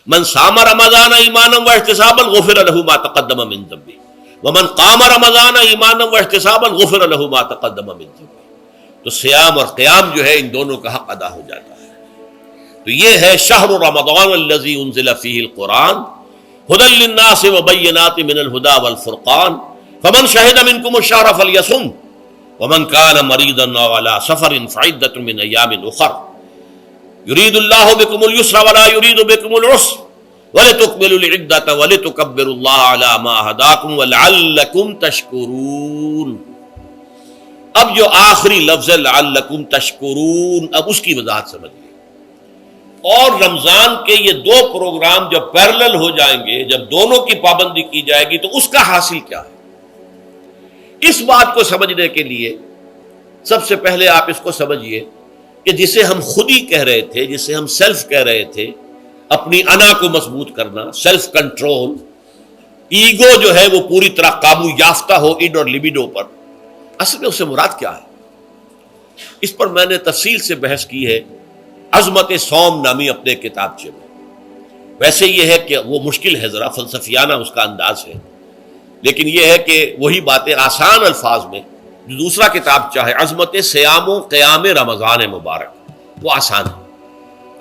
من صام رمضان ایمانا واحتسابا غفر له ما تقدم من ذنبه ومن قام رمضان ایمانا واحتسابا غفر له ما تقدم من ذنبه. تو سیام اور قیام جو ہے ان دونوں کا حق ادا ہو جاتا ہے. تو یہ ہے شہر رمضان الذی انزل فیہ القرآن ھدی للناس وبینات من الھدی والفرقان فمن شہد منکم الشہر فلیصم ومن کان مریضا او علی سفر فعدۃ من ایام اخر یرید اللہ بکم اليسر ولا یرید بکم العسر ولتکملوا العدۃ ولتکبروا اللہ علی ما ھداکم ولعلکم تشکرون. اب جو آخری لفظ ہے لعلکم تشکرون، اب اس کی وضاحت سمجھیے. اور رمضان کے یہ دو پروگرام جب پیرلل ہو جائیں گے، جب دونوں کی پابندی کی جائے گی، تو اس کا حاصل کیا ہے؟ اس بات کو سمجھنے کے لیے سب سے پہلے آپ اس کو سمجھیے کہ جسے ہم خود ہی کہہ رہے تھے، جسے ہم سیلف کہہ رہے تھے، اپنی انا کو مضبوط کرنا، سیلف کنٹرول، ایگو جو ہے وہ پوری طرح قابو یافتہ ہو اڈ اور لیبیڈو پر، اصل میں اس سے مراد کیا ہے؟ اس پر میں نے تفصیل سے بحث کی ہے عظمت صوم نامی اپنے کتابچے میں. ویسے یہ ہے کہ وہ مشکل ہے، ذرا فلسفیانہ اس کا انداز ہے، لیکن یہ ہے کہ وہی باتیں آسان الفاظ میں جو دوسرا کتاب چاہے عظمت سیام و قیام رمضان مبارک، وہ آسان ہے.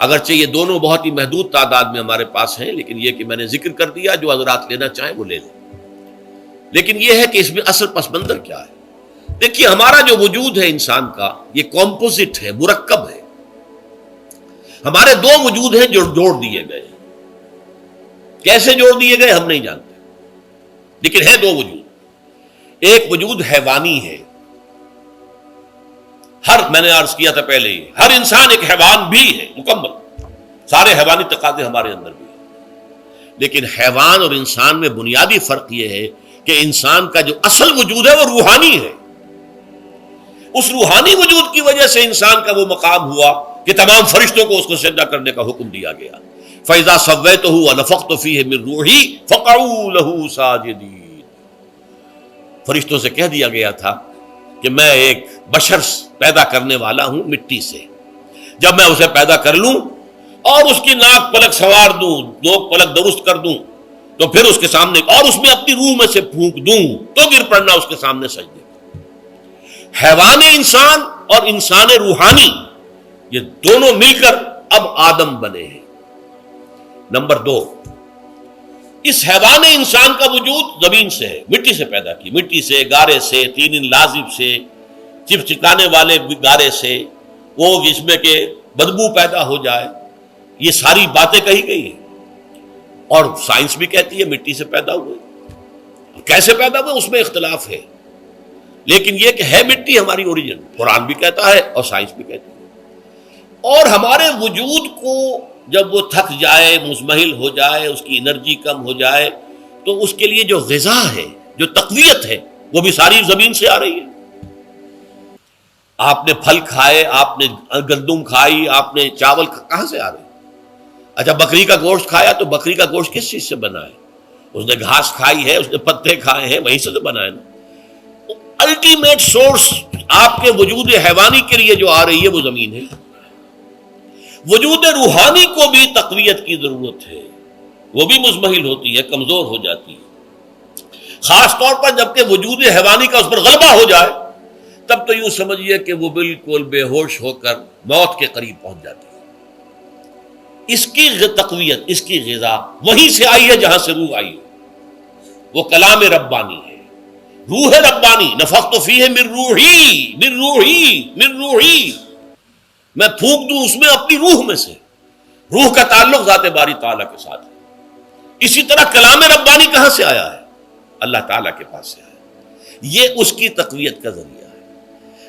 اگرچہ یہ دونوں بہت ہی محدود تعداد میں ہمارے پاس ہیں، لیکن یہ کہ میں نے ذکر کر دیا، جو حضرات لینا چاہیں وہ لے لیں. لیکن یہ ہے کہ اس میں اصل پس منظر کیا ہے. دیکھیے، ہمارا جو وجود ہے انسان کا، یہ کمپوزٹ ہے، مرکب ہے. ہمارے دو وجود ہیں جو جوڑ دیے گئے. کیسے جوڑ دیے گئے ہم نہیں جانتے، لیکن ہے دو وجود. ایک وجود حیوانی ہے، میں نے عرض کیا تھا پہلے ہی، ہر انسان ایک حیوان بھی ہے مکمل، سارے حیوانی تقاضے ہمارے اندر بھی ہیں. لیکن حیوان اور انسان میں بنیادی فرق یہ ہے کہ انسان کا جو اصل وجود ہے وہ روحانی ہے. اس روحانی وجود کی وجہ سے انسان کا وہ مقام ہوا کہ تمام فرشتوں کو اس کو سجدہ کرنے کا حکم دیا گیا. فَإِذَا سَوَّيْتُهُ وَنَفَخْتُ فِيهِ مِن رُوحِي فَقَعُوا لَهُ سَاجِدِينَ. فرشتوں سے کہہ دیا گیا تھا کہ میں ایک بشر پیدا کرنے والا ہوں مٹی سے. جب میں اسے پیدا کر لوں اور اس کی ناک پلک سنوار دوں، دو پلک درست کر دوں، تو پھر اس کے سامنے اور اس میں اپنی روح میں سے پھونک دوں تو گر پڑنا اس کے سامنے سجدے. حیوان انسان اور انسان روحانی، یہ دونوں مل کر اب آدم بنے ہیں. نمبر دو، اس حیوان انسان کا وجود زمین سے ہے، مٹی سے پیدا کی، مٹی سے، گارے سے، طین لازب سے، چپچکانے والے گارے سے، وہ جس میں کہ بدبو پیدا ہو جائے، یہ ساری باتیں کہی گئی ہیں. اور سائنس بھی کہتی ہے مٹی سے پیدا ہوئے. کیسے پیدا ہوئے اس میں اختلاف ہے، لیکن یہ کہ ہے مٹی ہماری اوریجن، قرآن بھی کہتا ہے اور سائنس بھی کہتی ہے. اور ہمارے وجود کو جب وہ تھک جائے، مزمحل ہو جائے، اس کی انرجی کم ہو جائے، تو اس کے لیے جو غذا ہے، جو تقویت ہے، وہ بھی ساری زمین سے آ رہی ہے. آپ نے پھل کھائے، آپ نے گندم کھائی، آپ نے چاول کہاں سے آ رہے؟ اچھا، بکری کا گوشت کھایا تو بکری کا گوشت کس چیز سے بنا ہے؟ اس نے گھاس کھائی ہے، اس نے پتے کھائے ہیں، وہیں سے تو بنا ہے نا. الٹیمیٹ سورس آپ کے وجود حیوانی کے لیے جو آ رہی ہے وہ زمین ہے. وجود روحانی کو بھی تقویت کی ضرورت ہے، وہ بھی مزمحل ہوتی ہے، کمزور ہو جاتی ہے. خاص طور پر جبکہ وجود حیوانی کا اس پر غلبہ ہو جائے، تب تو یوں سمجھیے کہ وہ بالکل بے ہوش ہو کر موت کے قریب پہنچ جاتی ہے. اس کی تقویت، اس کی غذا وہیں سے آئی ہے جہاں سے روح آئی ہے. وہ کلام ربانی ہے، روح ربانی. نفخت فیہ من روحی، من روحی، من روحی، میں پھونک دوں اس میں اپنی روح میں سے. روح کا تعلق ذات باری تعالیٰ کے ساتھ ہے. اسی طرح کلام ربانی کہاں سے آیا ہے؟ اللہ تعالیٰ کے پاس سے آیا ہے. یہ اس کی تقویت کا ذریعہ ہے.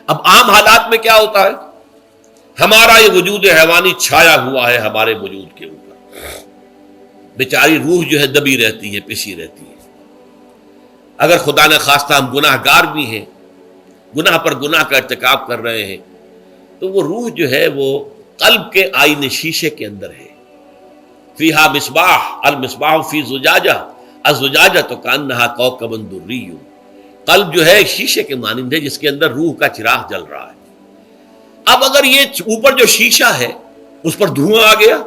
اب عام حالات میں کیا ہوتا ہے؟ ہمارا یہ وجود حیوانی چھایا ہوا ہے ہمارے وجود کے اوپر. بیچاری روح جو ہے دبی رہتی ہے، پسی رہتی ہے. اگر خدا نے خواستہ ہم گناہ گار بھی ہیں، گناہ پر گناہ کا ارتکاب کر رہے ہیں، تو وہ روح جو ہے وہ قلب کے آئینے شیشے کے اندر ہے. فیہا مصباح، المصباح فی زجاجہ، الزجاجہ تو کانہا کوکب دری. قلب جو ہے شیشے کے مانند ہے جس کے اندر روح کا چراغ جل رہا ہے. اب اگر یہ اوپر جو شیشہ ہے اس پر دھواں آ گیا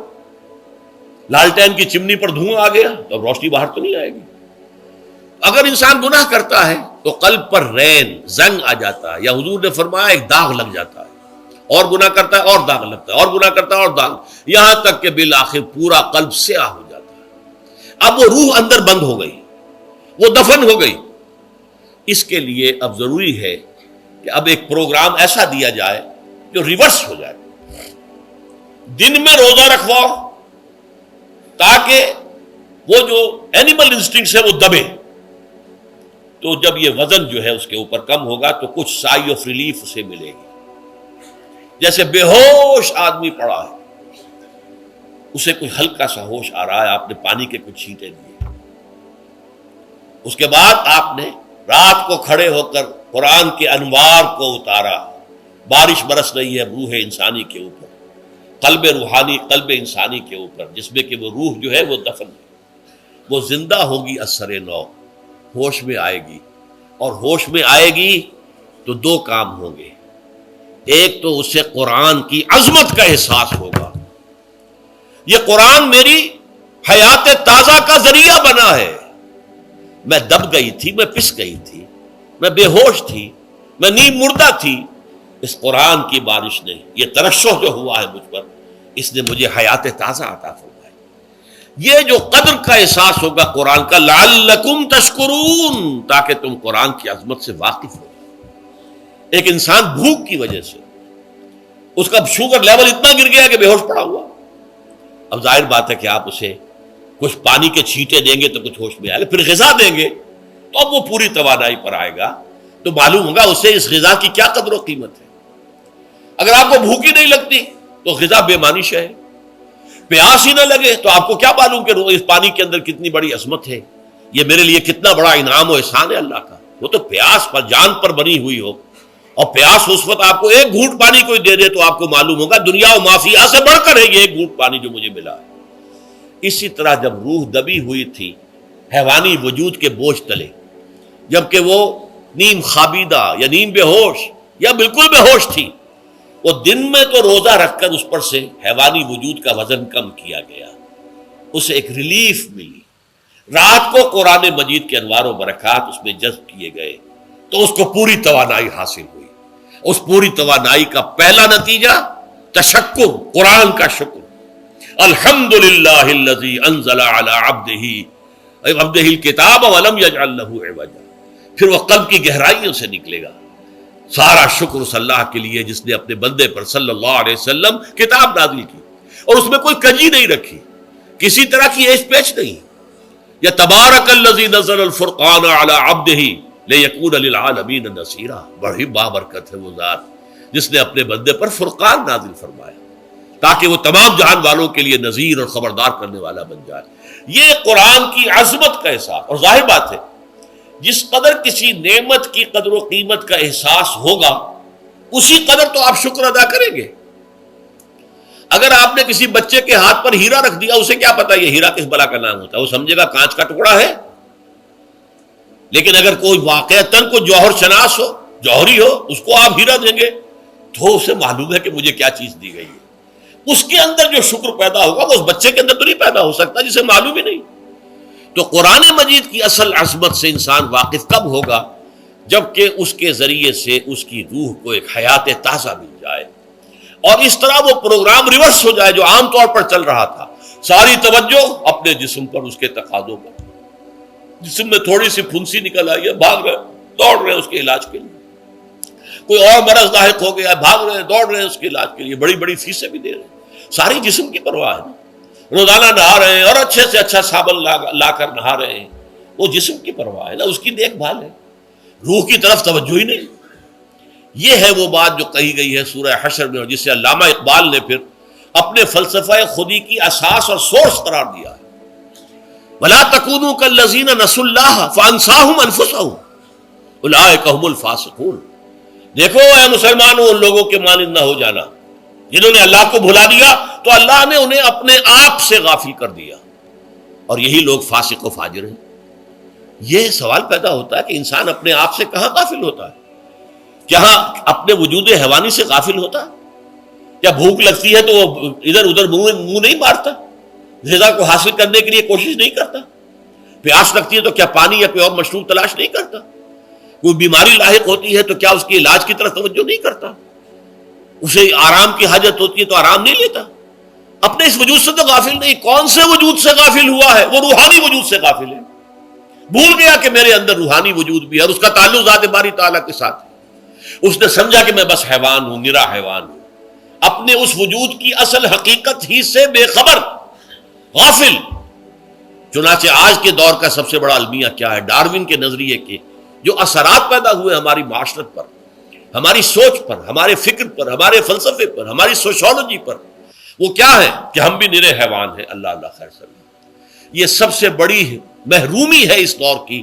لالٹین کی چمنی پر دھواں آ گیا تو اب روشنی باہر تو نہیں آئے گی. اگر انسان گناہ کرتا ہے تو قلب پر رین زنگ آ جاتا ہے، یا حضور نے فرمایا ایک داغ لگ جاتا ہے، اور گناہ کرتا ہے اور داغ لگتا ہے، اور گناہ کرتا ہے اور داغ، یہاں تک کہ بالآخر پورا قلب سیاہ ہو جاتا ہے. اب وہ روح اندر بند ہو گئی، وہ دفن ہو گئی. اس کے لیے اب ضروری ہے کہ اب ایک پروگرام ایسا دیا جائے جو ریورس ہو جائے. دن میں روزہ رکھواؤ تاکہ وہ جو اینیمل انسٹنکٹس ہے وہ دبے. تو جب یہ وزن جو ہے اس کے اوپر کم ہوگا تو کچھ سائی آف ریلیف اسے ملے گی. جیسے بے ہوش آدمی پڑا ہے، اسے کوئی ہلکا سا ہوش آ رہا ہے، آپ نے پانی کے کچھ چھینٹے دیے، اس کے بعد آپ نے رات کو کھڑے ہو کر قرآن کے انوار کو اتارا، بارش برس رہی ہے روح انسانی کے اوپر، قلب روحانی، قلب انسانی کے اوپر، جس میں کہ وہ روح جو ہے وہ دفن ہے، وہ زندہ ہوگی اثر نو، ہوش میں آئے گی. اور ہوش میں آئے گی تو دو کام ہوں گے. ایک تو اسے قرآن کی عظمت کا احساس ہوگا، یہ قرآن میری حیات تازہ کا ذریعہ بنا ہے. میں دب گئی تھی، میں پس گئی تھی، میں بے ہوش تھی، میں نیم مردہ تھی. اس قرآن کی بارش نے، یہ ترشح جو ہوا ہے مجھ پر، اس نے مجھے حیات تازہ عطا فرمائی. یہ جو قدر کا احساس ہوگا قرآن کا، لعلکم تشکرون، تاکہ تم قرآن کی عظمت سے واقف ہو. ایک انسان بھوک کی وجہ سے اس کا شوگر لیول اتنا گر گیا کہ بے ہوش پڑا ہوا. اب ظاہر بات ہے کہ آپ اسے کچھ پانی کے چھینٹے دیں گے تو کچھ ہوش میں آئے گا، پھر غذا دیں گے تو اب وہ پوری توانائی پر آئے گا، تو معلوم ہوگا اسے اس غذا کی کیا قدر و قیمت ہے. اگر آپ کو بھوک ہی نہیں لگتی تو غذا بے معنی شے ہے. پیاس ہی نہ لگے تو آپ کو کیا معلوم کہ اس پانی کے اندر کتنی بڑی عظمت ہے، یہ میرے لیے کتنا بڑا انعام و احسان ہے اللہ کا. وہ تو پیاس پر، جان پر بنی ہوئی ہو، اور پیاس اس وقت آپ کو ایک گھونٹ پانی کوئی دے دے تو آپ کو معلوم ہوگا دنیا و مافیہ سے بڑھ کر ہے یہ ایک گھونٹ پانی جو مجھے ملا ہے. اسی طرح جب روح دبی ہوئی تھی حیوانی وجود کے بوجھ تلے، جبکہ وہ نیم خوابیدہ یا نیم بے ہوش یا بالکل بے ہوش تھی، وہ دن میں تو روزہ رکھ کر اس پر سے حیوانی وجود کا وزن کم کیا گیا، اسے ایک ریلیف ملی. رات کو قرآن مجید کے انوار و برکات اس میں جذب کیے گئے تو اس کو پوری توانائی حاصل ہوئی. اس پوری توانائی کا پہلا نتیجہ تشکر، قرآن کا شکر. الحمدللہ الذی انزل علی عبدہ الکتاب ولم یجعل لہ عوجا. پھر وہ قلب کی گہرائیوں سے نکلے گا. سارا شکر اس اللہ کے لیے جس نے اپنے بندے پر صلی اللہ علیہ وسلم کتاب نازل کی اور اس میں کوئی کجی نہیں رکھی، کسی طرح کی ایش پیچ نہیں. یا تبارک الذی نزل الفرقان علی عبدہ لیکون للعالمین نصیرا. بڑی بابرکت ہے وہ ذات جس نے اپنے بندے پر فرقان نازل فرمایا تاکہ وہ تمام جہان والوں کے لیے نذیر اور خبردار کرنے والا بن جائے. یہ قرآن کی عظمت کا احساس. اور ظاہر بات ہے جس قدر کسی نعمت کی قدر و قیمت کا احساس ہوگا اسی قدر تو آپ شکر ادا کریں گے. اگر آپ نے کسی بچے کے ہاتھ پر ہیرا رکھ دیا، اسے کیا پتا یہ ہیرا کس بلا کا نام ہوتا ہے، وہ سمجھے گا کانچ کا ٹکڑا ہے. لیکن اگر کوئی واقعتاً کو جوہر شناس ہو، جوہری ہو، اس کو آپ ہیرا دیں گے تو اسے معلوم ہے کہ مجھے کیا چیز دی گئی ہے. اس کے اندر جو شکر پیدا ہوگا وہ اس بچے کے اندر تو نہیں پیدا ہو سکتا جسے معلوم ہی نہیں. تو قرآن مجید کی اصل عظمت سے انسان واقف کب ہوگا؟ جبکہ اس کے ذریعے سے اس کی روح کو ایک حیات تازہ مل جائے اور اس طرح وہ پروگرام ریورس ہو جائے جو عام طور پر چل رہا تھا. ساری توجہ اپنے جسم پر، اس کے تقاضوں پر. جسم میں تھوڑی سی پھنسی نکل آئی ہے، بھاگ رہے، دوڑ رہے اس کے علاج کے لیے. کوئی اور مرض لاحق ہو گیا، بھاگ رہے، دوڑ رہے اس کے علاج کے لیے، بڑی بڑی فیسیں بھی دے رہے ہیں. ساری جسم کی پرواہ ہے. روزانہ نہا رہے ہیں اور اچھے سے اچھا صابن لا کر نہا رہے ہیں، وہ جسم کی پرواہ ہے نا، اس کی دیکھ بھال ہے. روح کی طرف توجہ ہی نہیں. یہ ہے وہ بات جو کہی گئی ہے سورہ حشر میں اور جسے علامہ اقبال نے پھر اپنے فلسفہ خودی کی اساس اور سورس قرار دیا ہے. وَلَا تَكُونُوا كَالَّذِينَ نَسُوا اللَّهَ فَأَنسَاهُمْ أَنفُسَهُمْ أُولَٰئِكَ هُمُ الْفَاسِقُونَ. دیکھو اے مسلمانوں، ان لوگوں کے مانند نہ ہو جانا جنہوں نے اللہ کو بھلا دیا تو اللہ نے انہیں اپنے آپ سے غافل کر دیا، اور یہی لوگ فاسق و فاجر ہیں. یہ سوال پیدا ہوتا ہے کہ انسان اپنے آپ سے کہاں غافل ہوتا ہے؟ کیا اپنے وجود حیوانی سے غافل ہوتا ہے؟ کیا بھوک لگتی ہے تو وہ ادھر ادھر منہ نہیں مارتا؟ غذا کو حاصل کرنے کے لیے کوشش نہیں کرتا؟ پیاس لگتی ہے تو کیا پانی یا کوئی اور مشروب تلاش نہیں کرتا؟ کوئی بیماری لاحق ہوتی ہے تو کیا اس کے علاج کی طرف توجہ نہیں کرتا؟ اسے آرام کی حاجت ہوتی ہے تو آرام نہیں لیتا؟ اپنے اس وجود سے تو غافل نہیں. کون سے وجود سے غافل ہوا ہے؟ وہ روحانی وجود سے غافل ہے. بھول گیا کہ میرے اندر روحانی وجود بھی ہے اور اس کا تعلق ذات باری تعالیٰ کے ساتھ ہے. اس نے سمجھا کہ میں بس حیوان ہوں، نرا حیوان ہوں، اپنے اس وجود کی اصل حقیقت ہی سے بے خبر، غافل. چنانچہ آج کے دور کا سب سے بڑا المیہ کیا ہے؟ ڈاروین کے نظریے کے جو اثرات پیدا ہوئے ہماری معاشرت پر، ہماری سوچ پر، ہمارے فکر پر، ہمارے فلسفے پر، ہماری سوشولوجی پر، وہ کیا ہے کہ ہم بھی نرے حیوان ہیں. اللہ اللہ خیر سلام. یہ سب سے بڑی محرومی ہے اس دور کی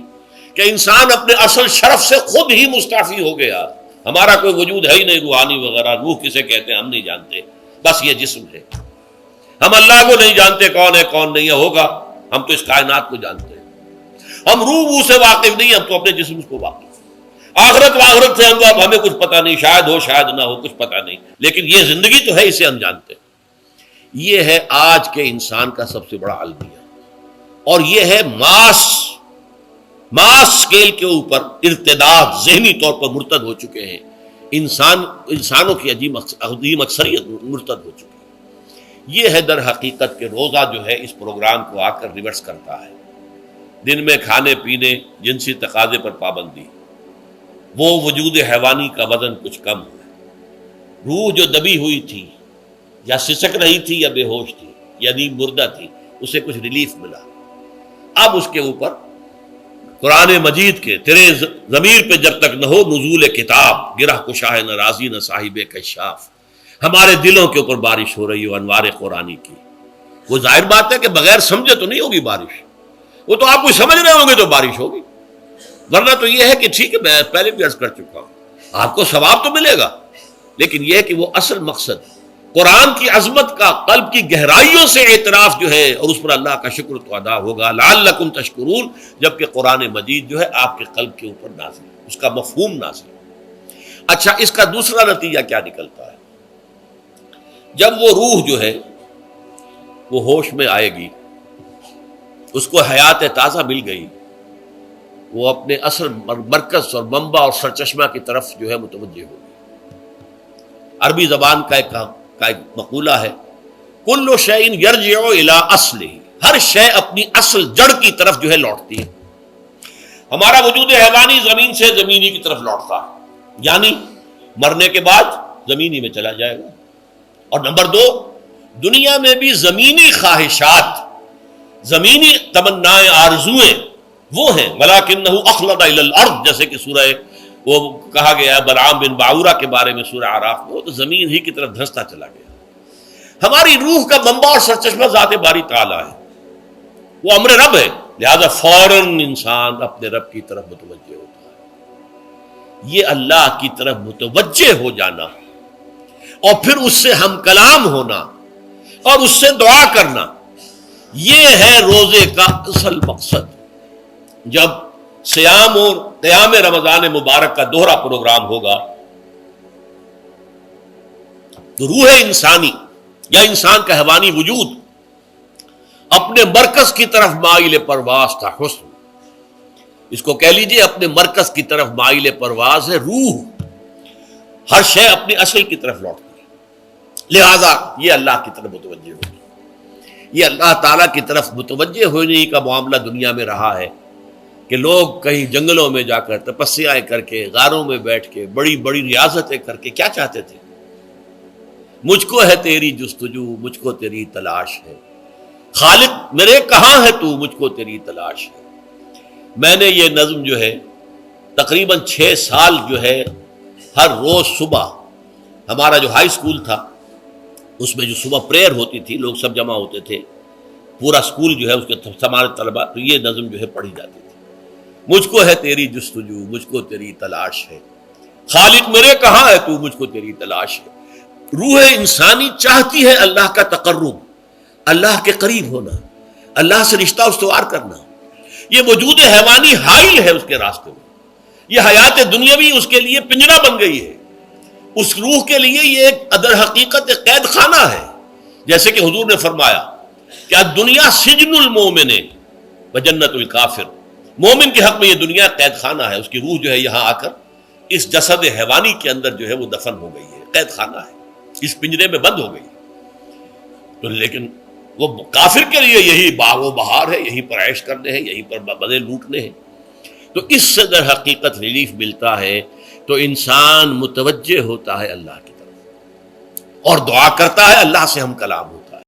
کہ انسان اپنے اصل شرف سے خود ہی مستعفی ہو گیا. ہمارا کوئی وجود ہے ہی نہیں روحانی وغیرہ. روح کسے کہتے ہیں ہم نہیں جانتے، بس یہ جسم ہے. ہم اللہ کو نہیں جانتے کون ہے کون نہیں ہے. ہوگا ہم تو اس کائنات کو جانتے ہیں. ہم روح سے واقف نہیں، ہم تو اپنے جسم کو واقف. آخرت واخرت سے ہمیں کچھ پتہ نہیں، شاید ہو شاید نہ ہو، کچھ پتہ نہیں، لیکن یہ زندگی تو ہے، اسے ہم جانتے ہیں. یہ ہے آج کے انسان کا سب سے بڑا المیہ. اور یہ ہے ماس اسکیل کے اوپر ارتداد، ذہنی طور پر مرتد ہو چکے ہیں. انسانوں کی عظیم اکثریت مرتد ہو چکی ہے. یہ ہے در حقیقت کہ روزہ جو ہے اس پروگرام کو آ کر ریورس کرتا ہے. دن میں کھانے پینے، جنسی تقاضے پر پابندی، وہ وجود حیوانی کا وزن کچھ کم ہے. روح جو دبی ہوئی تھی یا سسک رہی تھی یا بے ہوش تھی یا نیند مردہ تھی، اسے کچھ ریلیف ملا. اب اس کے اوپر قرآن مجید کے تیرے ضمیر پہ جب تک نہ ہو نزول کتاب، گرہ کشاہ نہ رازی نہ صاحب کشاف، ہمارے دلوں کے اوپر بارش ہو رہی ہو انوار قرآنی کی. وہ ظاہر بات ہے کہ بغیر سمجھے تو نہیں ہوگی بارش. وہ تو آپ کوئی سمجھ رہے ہوں گے تو بارش ہوگی، ورنہ تو یہ ہے کہ ٹھیک ہے میں پہلے بھی عرض کر چکا ہوں آپ کو ثواب تو ملے گا، لیکن یہ ہے کہ وہ اصل مقصد قرآن کی عظمت کا قلب کی گہرائیوں سے اعتراف جو ہے اور اس پر اللہ کا شکر تو ادا ہوگا. لعلکم تشکرون، جبکہ قرآن مجید جو ہے آپ کے قلب کے اوپر نازل ہے، اس کا مفہوم نازل ہے. اچھا، اس کا دوسرا نتیجہ کیا نکلتا ہے؟ جب وہ روح جو ہے وہ ہوش میں آئے گی، اس کو حیات تازہ مل گئی، وہ اپنے اصل مرکز اور منبع اور سرچشمہ کی طرف جو ہے متوجہ ہوگی. عربی زبان کا ایک مقولہ ہے، کل شیء یرجع الی اصلہ، ہر شے اپنی اصل جڑ کی طرف جو ہے لوٹتی ہے. ہمارا وجود حیوانی زمین سے زمینی کی طرف لوٹتا ہے، یعنی مرنے کے بعد زمینی میں چلا جائے گا. اور نمبر دو، دنیا میں بھی زمینی خواہشات، زمینی تمنائیں، آرزویں وہ ہیں. ولکنہ اخلد الی الارض، جیسے کہ سورہ وہ کہا گیا ہے بلعام بن باعورہ کے بارے میں سورہ اعراف میں، وہ تو زمین ہی کی طرف دھنستا چلا گیا. ہماری روح کا منبع اور سرچشمہ ذات باری تعالیٰ ہے، وہ امر رب ہے، لہذا فوراً انسان اپنے رب کی طرف متوجہ ہوتا ہے. یہ اللہ کی طرف متوجہ ہو جانا اور پھر اس سے ہم کلام ہونا اور اس سے دعا کرنا، یہ ہے روزے کا اصل مقصد. جب سیام اور قیام رمضان مبارک کا دوہرا پروگرام ہوگا تو روح انسانی یا انسان کا حیوانی وجود اپنے مرکز کی طرف مائل پرواز تھا. حسن، اس کو کہہ لیجئے اپنے مرکز کی طرف مائل پرواز ہے. روح ہر شے اپنی اصل کی طرف لوٹتی ہے، لہذا یہ اللہ کی طرف متوجہ ہوگی. یہ اللہ تعالیٰ کی طرف متوجہ ہونے کا معاملہ دنیا میں رہا ہے کہ لوگ کہیں جنگلوں میں جا کر تپسیائیں کر کے، غاروں میں بیٹھ کے، بڑی بڑی ریاضتیں کر کے کیا چاہتے تھے؟ مجھ کو ہے تیری جستجو، مجھ کو تیری تلاش ہے. خالق میرے کہاں ہے تو، مجھ کو تیری تلاش ہے. میں نے یہ نظم جو ہے تقریباً 6 سال جو ہے ہر روز صبح، ہمارا جو ہائی اسکول تھا اس میں جو صبح پریئر ہوتی تھی، لوگ سب جمع ہوتے تھے، پورا اسکول جو ہے اس کے ہمارے طلباء، تو یہ نظم جو ہے پڑھی جاتی تھی. مجھ کو ہے تیری جستجو، مجھ کو تیری تلاش ہے. خالق میرے کہاں ہے تو، مجھ کو تیری تلاش ہے. روح انسانی چاہتی ہے اللہ کا تقرب، اللہ کے قریب ہونا، اللہ سے رشتہ استوار کرنا. یہ وجود حیوانی حائل ہے اس کے راستے میں. یہ حیات دنیاوی اس کے لیے پنجرا بن گئی ہے. اس روح کے لیے یہ ایک در حقیقت ایک قید خانہ ہے. جیسے کہ حضور نے فرمایا کہ دنیا سجن المومن و جنت الکافر، مومن کے حق میں یہ دنیا قید خانہ ہے، اس کی روح جو ہے یہاں آ کر اس جسد حیوانی کے اندر جو ہے وہ دفن ہو گئی ہے، قید خانہ ہے، اس پنجرے میں بند ہو گئی ہے۔ تو لیکن وہ کافر کے لیے یہی باغ و بہار ہے، یہی پر عیش کرنے ہیں، یہی پر مزے لوٹنے ہیں۔ تو اس سے در حقیقت ریلیف ملتا ہے، تو انسان متوجہ ہوتا ہے اللہ کی طرف اور دعا کرتا ہے اللہ سے ہم کلام ہو۔